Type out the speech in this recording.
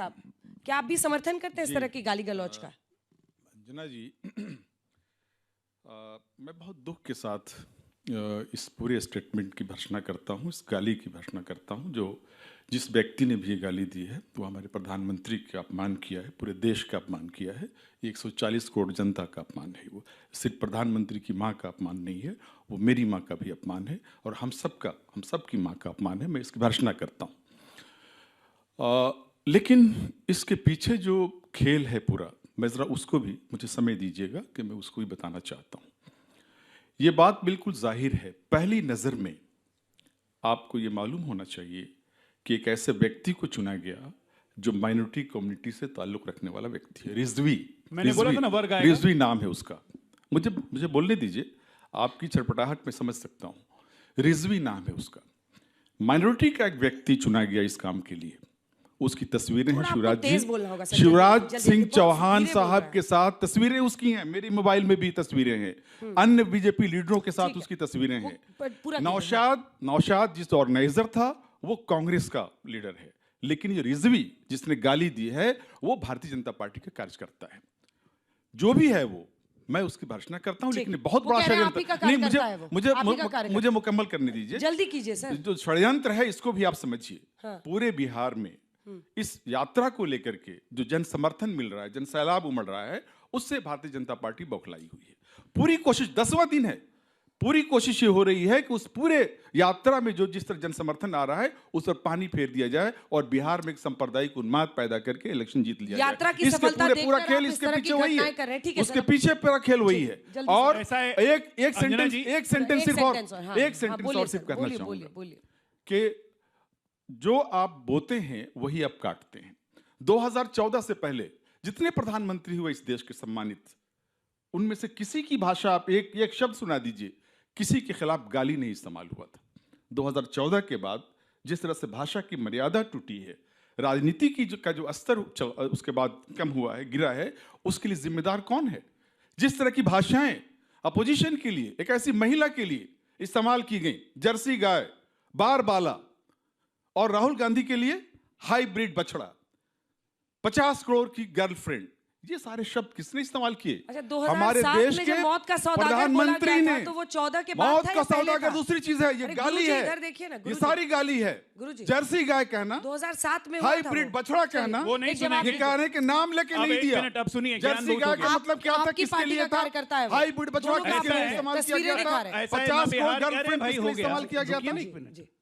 साहब, क्या आप भी समर्थन करते हैं इस तरह की गाली गलौज का? अंजना जी, मैं बहुत दुख के साथ इस पूरे स्टेटमेंट की भर्त्सना करता हूँ, इस गाली की भर्त्सना करता हूँ। जो जिस व्यक्ति ने भी ये गाली दी है वो हमारे प्रधानमंत्री का अपमान किया है, पूरे देश का अपमान किया है। 140 करोड़ जनता का अपमान है। वो सिर्फ प्रधानमंत्री की माँ का अपमान नहीं है, वो मेरी माँ का भी अपमान है और हम सब की माँ का अपमान है। मैं इसकी भर्त्सना करता हूँ। लेकिन इसके पीछे जो खेल है पूरा, मैं ज़रा उसको भी मुझे समय दीजिएगा कि मैं उसको भी बताना चाहता हूँ। ये बात बिल्कुल जाहिर है, पहली नज़र में आपको ये मालूम होना चाहिए कि एक ऐसे व्यक्ति को चुना गया जो माइनॉरिटी कम्युनिटी से ताल्लुक़ रखने वाला व्यक्ति है। रिजवी, मैंने बोला था ना वर्ग आएगा। रिजवी नाम है उसका। मुझे बोलने दीजिए, आपकी छटपटाहट में समझ सकता हूँ। रिजवी नाम है उसका। माइनॉरिटी का एक व्यक्ति चुना गया इस काम के लिए। उसकी तस्वीरें हैं शिवराज सिंह चौहान साहब के साथ, तस्वीरें उसकी हैं, मेरी मोबाइल में भी तस्वीरें हैं, अन्य बीजेपी लीडरों के साथ उसकी तस्वीरें हैं। नौशाद जिस ऑर्गेनाइजर था वो कांग्रेस का लीडर है, लेकिन ये रिजवी जिसने गाली दी है वो भारतीय जनता पार्टी का कार्यकर्ता है। जो भी है वो, मैं उसकी भर्त्सना करता हूं, लेकिन बहुत बड़ा षड्यंत्र नहीं। मुझे मुकम्मल करने दीजिए, जल्दी कीजिए सर। जो षड्यंत्र है इसको भी आप समझिए। पूरे बिहार में इस यात्रा को लेकर के जो जन समर्थन मिल रहा है, जन सैलाब उमड़ रहा है, उससे भारतीय जनता पार्टी बौखलाई हुई है। पूरी कोशिश, 10वां दिन है, पूरी कोशिश ये हो रही है कि उस पूरे यात्रा में जो जिस तरह जन समर्थन आ रहा है उस पर पानी फेर दिया जाए और बिहार में एक सांप्रदायिक उन्माद पैदा करके इलेक्शन जीत लिया यात्रा जाए। की सफलता पूरा खेल इसके पीछे वही है, उसके पीछे पूरा खेल वही है। और एक सेंटेंस और सिर्फ कहना चाहूंगा कि जो आप बोते हैं वही आप काटते हैं। 2014 से पहले जितने प्रधानमंत्री हुए इस देश के सम्मानित, उनमें से किसी की भाषा आप एक शब्द सुना दीजिए, किसी के खिलाफ गाली नहीं इस्तेमाल हुआ था। 2014 के बाद जिस तरह से भाषा की मर्यादा टूटी है, राजनीति की का जो स्तर उसके बाद कम हुआ है, गिरा है, उसके लिए जिम्मेदार कौन है? जिस तरह की भाषाएं अपोजिशन के लिए, एक ऐसी महिला के लिए इस्तेमाल की गई, जर्सी गाय, बार बाला, और राहुल गांधी के लिए हाइब्रिड बछड़ा, 50 करोड़ की गर्लफ्रेंड, ये सारे शब्द किसने इस्तेमाल किए? हमारे देश के प्रधानमंत्री ने। तो वो 14 के बाद मौत का सौदागर दूसरी चीज है, ये गाली है, ये सारी गाली है। जर्सी गाय कहना, 2007 में हाइब्रिड बछड़ा कहना, वो नहीं सुना, ये कहने के नाम लेके नहीं दिया। अब सुनिए, जर्सी गाय का मतलब क्या था, किसके लिए था? हाइब्रिड बछड़ा किसके लिए इस्तेमाल किया गया था? 50 करोड़ गर्लफ्रेंड के लिए इस्तेमाल किया गया था।